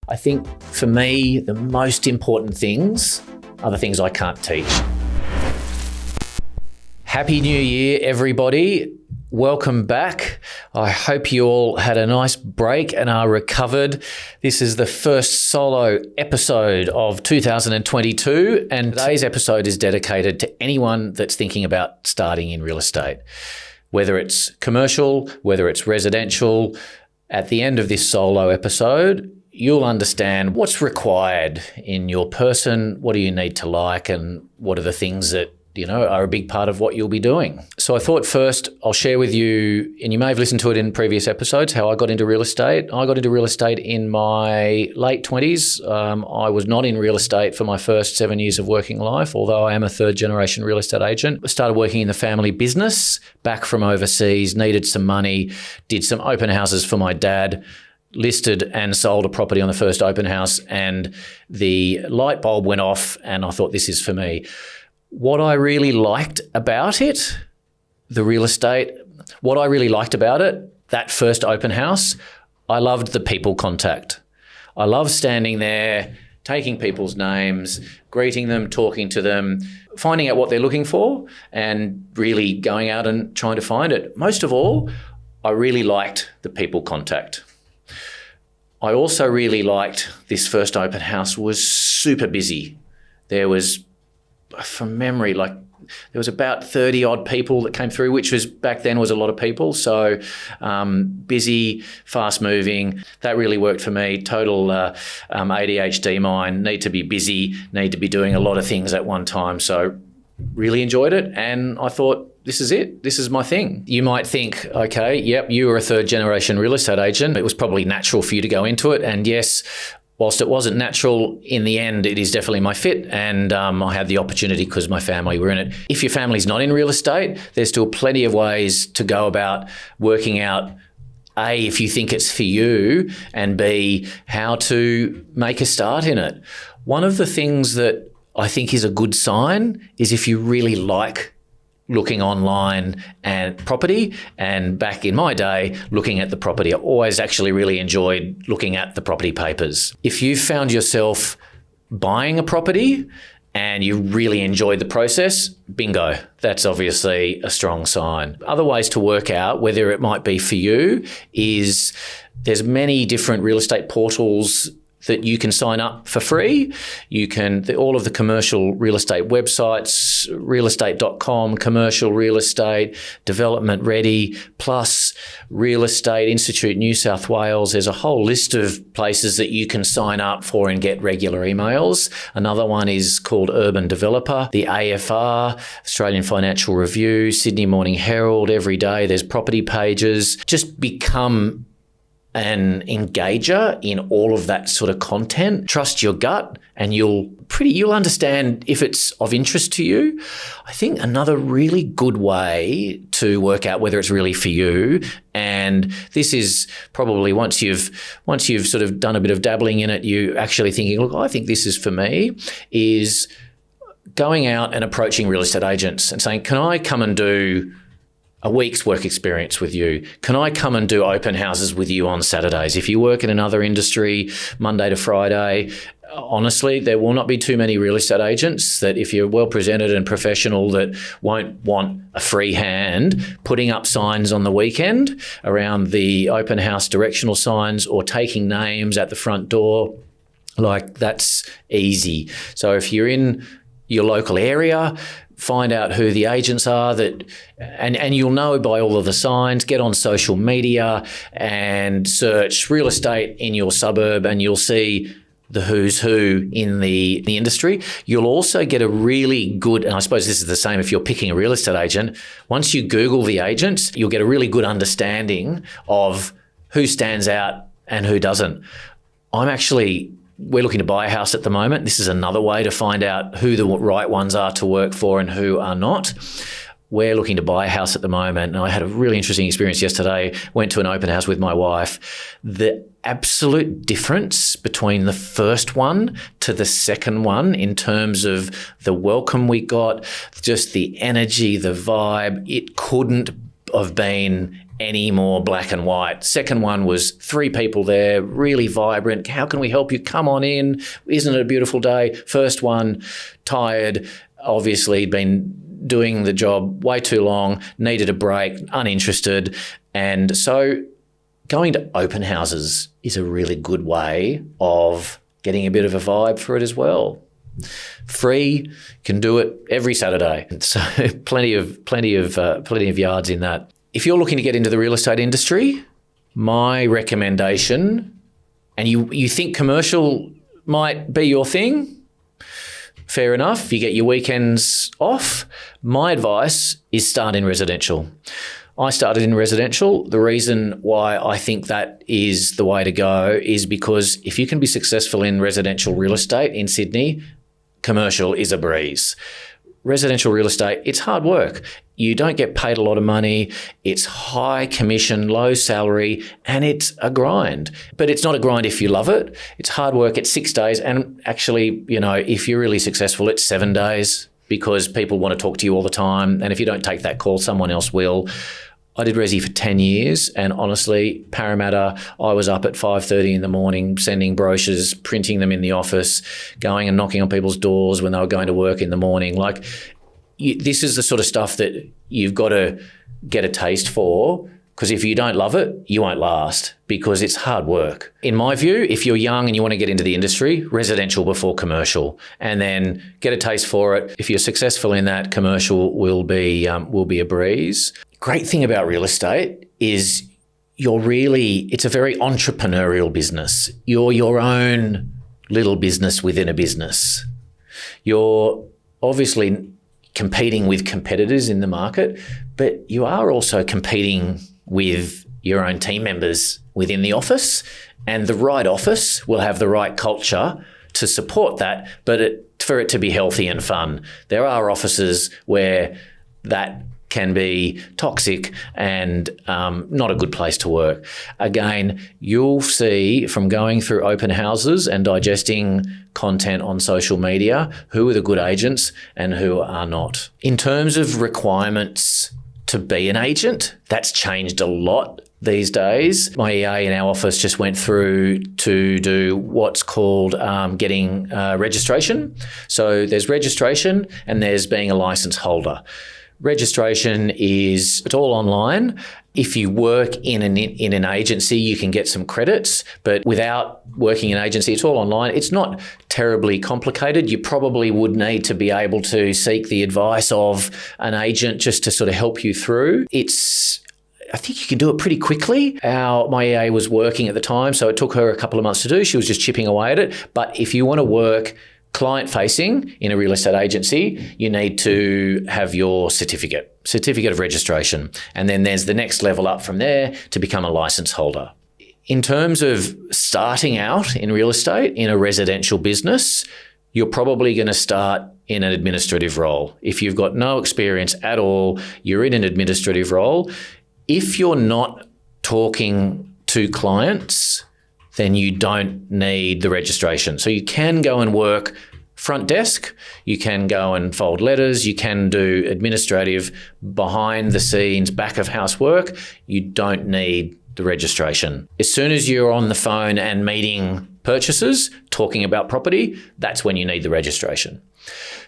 I think for me, the most important things are the things I can't teach. Happy New Year, everybody. Welcome back. I hope you all had a nice break and are recovered. This is the first solo episode of 2022, and today's episode is dedicated to anyone that's thinking about starting in real estate. Whether it's commercial, whether it's residential, at the end of this solo episode, you'll understand what's required in your person, what do you need to like, and what are the things that are a big part of what you'll be doing. So I thought first I'll share with you, and you may have listened to it in previous episodes, how I got into real estate. I got into real estate in my late 20s. I was not in real estate for my first 7 years of working life, although I am a third generation real estate agent. I started working in the family business, back from overseas, needed some money, did some open houses for my dad, listed and sold a property on the first open house, and the light bulb went off and I thought, this is for me. What I really liked about it, the real estate, what I really liked about it, that first open house, I loved the people contact. I loved standing there, taking people's names, greeting them, talking to them, finding out what they're looking for, and really going out and trying to find it. Most of all, I really liked the people contact. I also really liked this first open house was super busy. There was, from memory, there was about 30 odd people that came through, which was back then was a lot of people. So busy, fast moving, that really worked for me. Total ADHD mind, need to be busy, need to be doing a lot of things at one time. So really enjoyed it. And I thought, this is it. This is my thing. You might think, okay, yep, you were a third generation real estate agent. It was probably natural for you to go into it. And yes, whilst it wasn't natural, in the end, it is definitely my fit. And I had the opportunity because my family were in it. If your family's not in real estate, there's still plenty of ways to go about working out, A, if you think it's for you, and B, how to make a start in it. One of the things that I think is a good sign is if you really like looking online and property, and back in my day, looking at the property. I always actually really enjoyed looking at the property papers. If you found yourself buying a property and you really enjoyed the process, bingo, that's obviously a strong sign. Other ways to work out whether it might be for you is there's many different real estate portals that you can sign up for free. You can, all of the commercial real estate websites, realestate.com, commercial real estate, development ready, plus Real Estate Institute New South Wales. There's a whole list of places that you can sign up for and get regular emails. Another one is called Urban Developer, the AFR, Australian Financial Review, Sydney Morning Herald. Every day there's property pages. Just become an engager in all of that sort of content. Trust your gut and you'll understand if it's of interest to you. I think another really good way to work out whether it's really for you, and this is probably once you've sort of done a bit of dabbling in it, you actually thinking, look, I think this is for me, is going out and approaching real estate agents and saying, can I come and do a week's work experience with you? Can I come and do open houses with you on Saturdays? If you work in another industry, Monday to Friday, honestly, there will not be too many real estate agents that, if you're well presented and professional, that won't want a free hand putting up signs on the weekend around the open house directional signs or taking names at the front door. That's easy. So if you're in your local area, find out who the agents are and you'll know by all of the signs. Get on social media and search real estate in your suburb and you'll see the who's who in the industry. You'll also get a really good, and I suppose this is the same if you're picking a real estate agent, once you Google the agents, you'll get a really good understanding of who stands out and who doesn't. We're looking to buy a house at the moment. This is another way to find out who the right ones are to work for and who are not. We're looking to buy a house at the moment, and I had a really interesting experience yesterday. Went to an open house with my wife. The absolute difference between the first one to the second one in terms of the welcome we got, just the energy, the vibe, it couldn't have been any more black and white. Second one was 3 people there, really vibrant. How can we help you? Come on in. Isn't it a beautiful day? First one, tired, obviously been doing the job way too long, needed a break, uninterested. And so going to open houses is a really good way of getting a bit of a vibe for it as well. Free, can do it every Saturday. So plenty of yards in that. If you're looking to get into the real estate industry, my recommendation, and you think commercial might be your thing, fair enough, you get your weekends off. My advice is start in residential. I started in residential. The reason why I think that is the way to go is because if you can be successful in residential real estate in Sydney, commercial is a breeze. Residential real estate, it's hard work. You don't get paid a lot of money. It's high commission, low salary, and it's a grind. But it's not a grind if you love it. It's hard work. It's 6 days. And actually, if you're really successful, it's 7 days because people want to talk to you all the time. And if you don't take that call, someone else will. I did resi for 10 years, and honestly, Parramatta, I was up at 5:30 in the morning, sending brochures, printing them in the office, going and knocking on people's doors when they were going to work in the morning. This is the sort of stuff that you've got to get a taste for, because if you don't love it, you won't last, because it's hard work. In my view, if you're young and you want to get into the industry, residential before commercial, and then get a taste for it. If you're successful in that, commercial will be a breeze. Great thing about real estate is it's a very entrepreneurial business. You're your own little business within a business. You're obviously competing with competitors in the market, but you are also competing with your own team members within the office, and the right office will have the right culture to support that, but for it to be healthy and fun. There are offices where that can be toxic and not a good place to work. Again, you'll see from going through open houses and digesting content on social media who are the good agents and who are not. In terms of requirements to be an agent, that's changed a lot these days. My EA in our office just went through to do what's called getting registration. So there's registration and there's being a license holder. Registration it's all online. If you work in an agency, you can get some credits, but without working in an agency, it's all online. It's not terribly complicated. You probably would need to be able to seek the advice of an agent just to sort of help you through. I think you can do it pretty quickly. My EA was working at the time, so it took her a couple of months to do. She was just chipping away at it. But if you want to work client-facing in a real estate agency, you need to have your certificate of registration. And then there's the next level up from there to become a license holder. In terms of starting out in real estate in a residential business, you're probably going to start in an administrative role. If you've got no experience at all, you're in an administrative role. If you're not talking to clients, then you don't need the registration. So you can go and work front desk, you can go and fold letters, you can do administrative behind the scenes, back of house work. You don't need the registration. As soon as you're on the phone and meeting purchasers, talking about property, that's when you need the registration.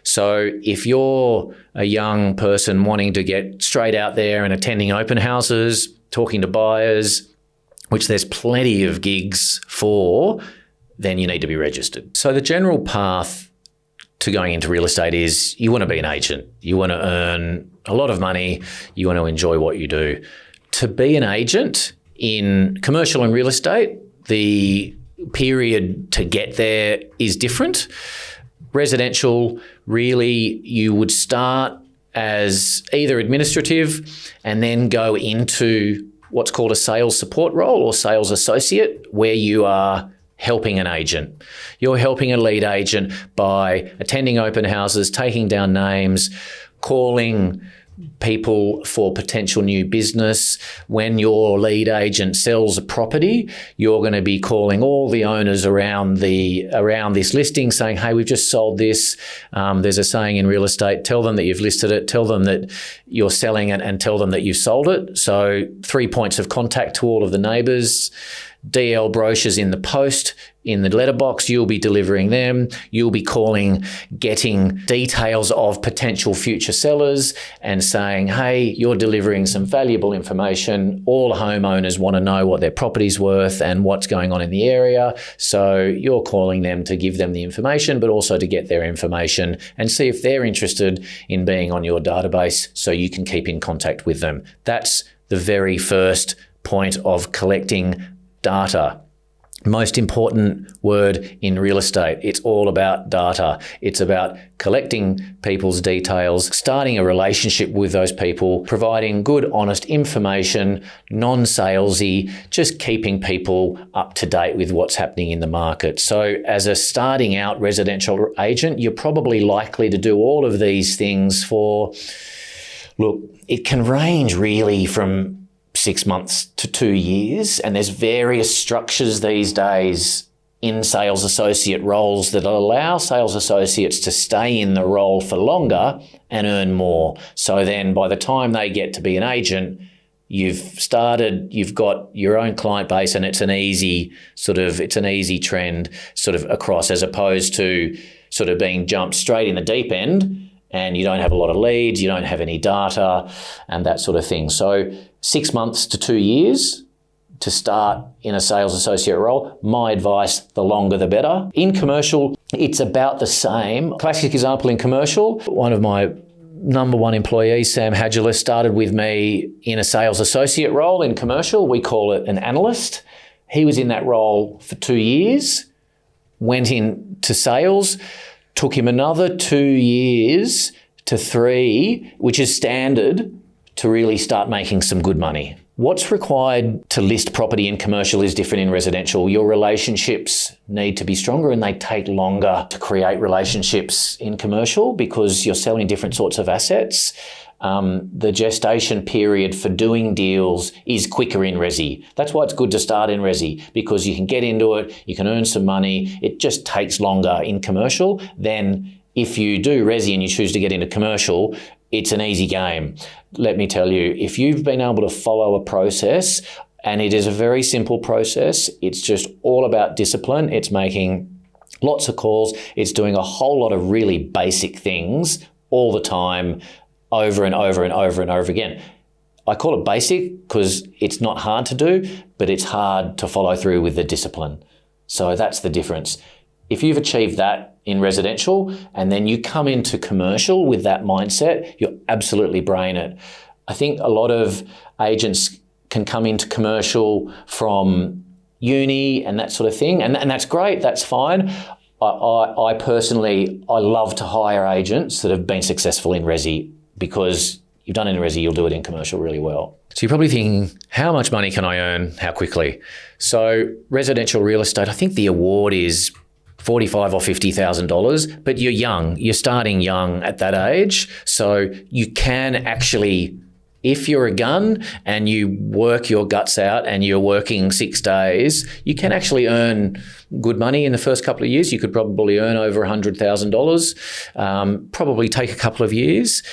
So if you're a young person wanting to get straight out there and attending open houses, talking to buyers, which there's plenty of gigs for, then you need to be registered. So the general path to going into real estate is you want to be an agent. You want to earn a lot of money. You want to enjoy what you do. To be an agent in commercial and real estate, the period to get there is different. Residential, really, you would start as either administrative and then go into what's called a sales support role or sales associate, where you are helping an agent. You're helping a lead agent by attending open houses, taking down names, calling people for potential new business. When your lead agent sells a property, you're going to be calling all the owners around this listing saying, hey, we've just sold this. There's a saying in real estate, tell them that you've listed it, tell them that you're selling it, and tell them that you've sold it. So 3 points of contact to all of the neighbours. DL brochures in the post, in the letterbox, you'll be delivering them. You'll be calling, getting details of potential future sellers and saying, hey, you're delivering some valuable information. All homeowners want to know what their property's worth and what's going on in the area. So you're calling them to give them the information, but also to get their information and see if they're interested in being on your database so you can keep in contact with them. That's the very first point of collecting data. Most important word in real estate. It's all about data. It's about collecting people's details, starting a relationship with those people, providing good, honest information, non-salesy, just keeping people up to date with what's happening in the market. So as a starting out residential agent, you're probably likely to do all of these things for, look, it can range really from 6 months to 2 years, and there's various structures these days in sales associate roles that allow sales associates to stay in the role for longer and earn more. So then by the time they get to be an agent, you've got your own client base, and it's an easy trend sort of across, as opposed to sort of being jumped straight in the deep end and you don't have a lot of leads, you don't have any data and that sort of thing. So 6 months to 2 years to start in a sales associate role. My advice, the longer the better. In commercial, it's about the same. Classic example in commercial, one of my number one employees, Sam Hadgelis, started with me in a sales associate role in commercial. We call it an analyst. He was in that role for 2 years, went into sales. Took him another 2 years to 3, which is standard, to really start making some good money. What's required to list property in commercial is different in residential. Your relationships need to be stronger, and they take longer to create relationships in commercial because you're selling different sorts of assets. The gestation period for doing deals is quicker in resi. That's why it's good to start in resi, because you can get into it, you can earn some money. It just takes longer in commercial than if you do resi and you choose to get into commercial. It's an easy game. Let me tell you, if you've been able to follow a process, and it is a very simple process, it's just all about discipline. It's making lots of calls. It's doing a whole lot of really basic things all the time, over and over and over and over again. I call it basic because it's not hard to do, but it's hard to follow through with the discipline. So that's the difference. If you've achieved that in residential and then you come into commercial with that mindset, you'll absolutely brain it. I think a lot of agents can come into commercial from uni and that sort of thing, and that's great, that's fine. I personally love to hire agents that have been successful in resi, because you've done it in resi, you'll do it in commercial really well. So you're probably thinking, how much money can I earn? How quickly? So residential real estate, I think the award is $45,000 or $50,000, but you're young. You're starting young at that age. So you can actually, if you're a gun and you work your guts out and you're working 6 days, you can actually earn good money in the first couple of years. You could probably earn over $100,000, probably take a couple of years.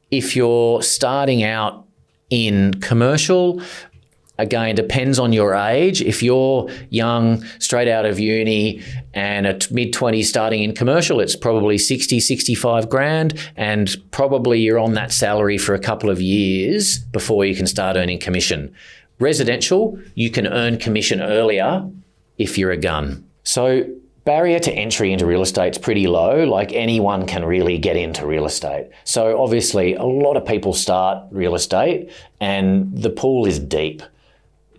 If you're starting out in commercial, again, depends on your age. If you're young, straight out of uni and at mid-20s starting in commercial, it's probably 60, 65 grand, and probably you're on that salary for a couple of years before you can start earning commission. Residential, you can earn commission earlier if you're a gun. So barrier to entry into real estate is pretty low. Like, anyone can really get into real estate. So obviously a lot of people start real estate and the pool is deep,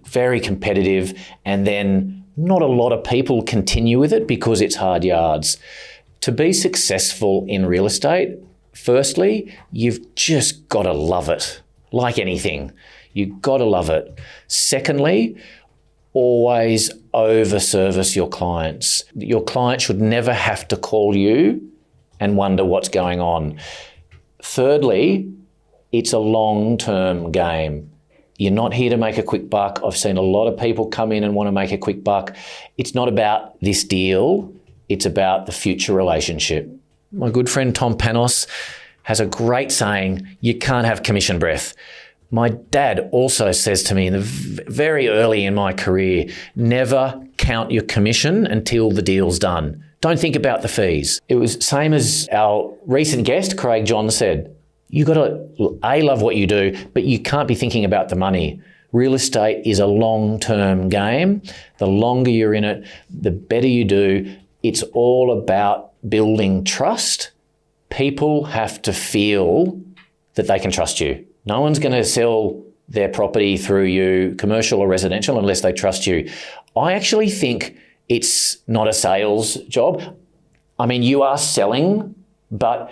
very competitive, and then not a lot of people continue with it because it's hard yards. To be successful in real estate, firstly, you've just got to love it. Like anything, you've got to love it. Secondly, always over-service your clients. Your client should never have to call you and wonder what's going on. Thirdly, It's a long-term game. You're not here to make a quick buck. I've seen a lot of people come in and want to make a quick buck. It's not about this deal. It's about the future relationship. My good friend Tom Panos has a great saying, you can't have commission breath. My dad also says to me very early in my career, never count your commission until the deal's done. Don't think about the fees. It was same as our recent guest, Craig John, said. You got to, A, love what you do, but you can't be thinking about the money. Real estate is a long-term game. The longer you're in it, the better you do. It's all about building trust. People have to feel that they can trust you. No one's going to sell their property through you, commercial or residential, unless they trust you. I actually think it's not a sales job. I mean, you are selling, but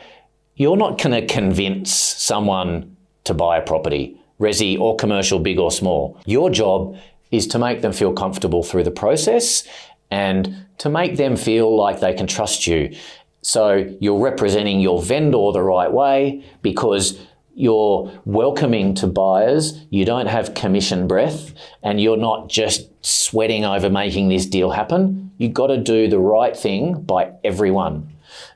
you're not going to convince someone to buy a property, resi or commercial, big or small. Your job is to make them feel comfortable through the process and to make them feel like they can trust you. So you're representing your vendor the right way because you're welcoming to buyers, you don't have commission breath, and you're not just sweating over making this deal happen. You've got to do the right thing by everyone.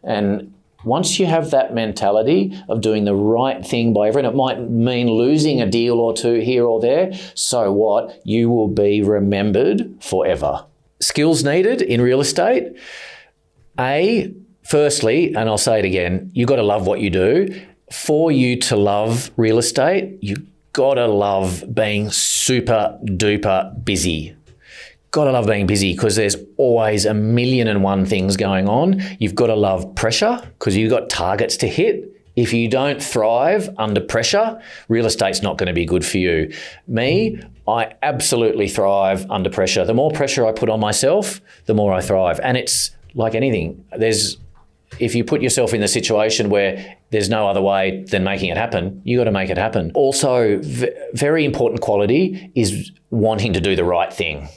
And once you have that mentality of doing the right thing by everyone, it might mean losing a deal or two here or there. So what? You will be remembered forever. Skills needed in real estate. Firstly, and I'll say it again, you've got to love what you do. For you to love real estate, you got to love being super duper busy. Got to love being busy because there's always 1,000,001 things going on. You've got to love pressure because you've got targets to hit. If you don't thrive under pressure, real estate's not going to be good for you. Me, I absolutely thrive under pressure. The more pressure I put on myself, the more I thrive. And it's like anything. If you put yourself in the situation where there's no other way than making it happen, you got to make it happen. Also, very important quality is wanting to do the right thing.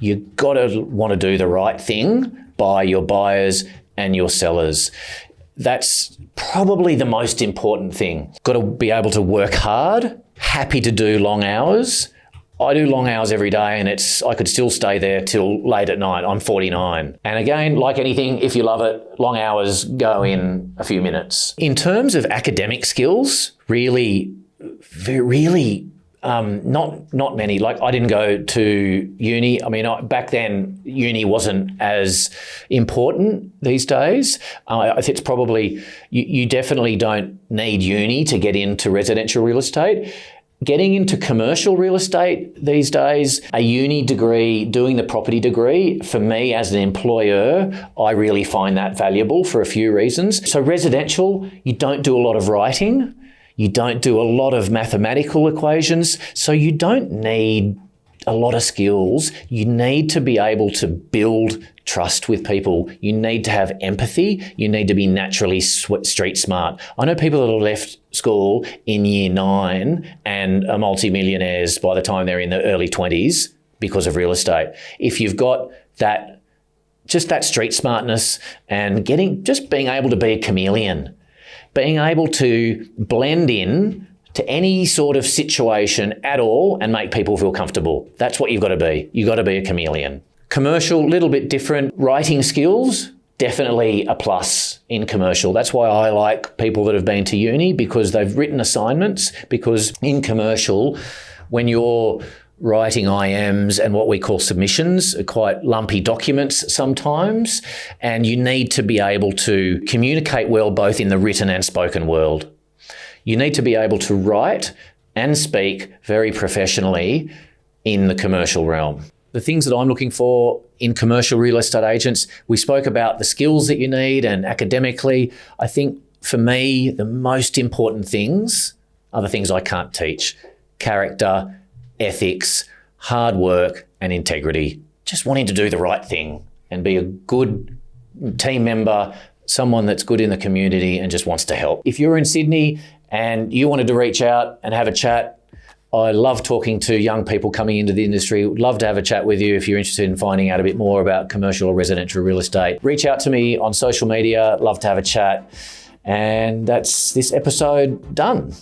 You got to want to do the right thing by your buyers and your sellers. That's probably the most important thing. Got to be able to work hard, happy to do long hours. I do long hours every day and I could still stay there till late at night. I'm 49. And again, like anything, if you love it, long hours go in a few minutes. In terms of academic skills, really, not many. Like I didn't go to uni. I mean, back then, uni wasn't as important these days. I think it's probably, you definitely don't need uni to get into residential real estate. Getting into commercial real estate these days, a uni degree, doing the property degree, for me as an employer, I really find that valuable for a few reasons. So residential, you don't do a lot of writing. You don't do a lot of mathematical equations. So you don't need a lot of skills. You need to be able to build trust with people. You need to have empathy. You need to be naturally street smart. I know people that have left school in year 9 and are multimillionaires by the time they're in their early 20s because of real estate. If you've got that, just that street smartness and just being able to be a chameleon, being able to blend in to any sort of situation at all and make people feel comfortable. That's what you've got to be. You've got to be a chameleon. Commercial, little bit different. Writing skills, definitely a plus in commercial. That's why I like people that have been to uni because they've written assignments, because in commercial, when you're writing IMs and what we call submissions, are quite lumpy documents sometimes, and you need to be able to communicate well both in the written and spoken world. You need to be able to write and speak very professionally in the commercial realm. The things that I'm looking for in commercial real estate agents, we spoke about the skills that you need and academically. I think for me, the most important things are the things I can't teach. Character, ethics, hard work and integrity. Just wanting to do the right thing and be a good team member, someone that's good in the community and just wants to help. If you're in Sydney and you wanted to reach out and have a chat, I love talking to young people coming into the industry. Would love to have a chat with you if you're interested in finding out a bit more about commercial or residential real estate. Reach out to me on social media. Love to have a chat. And that's this episode done.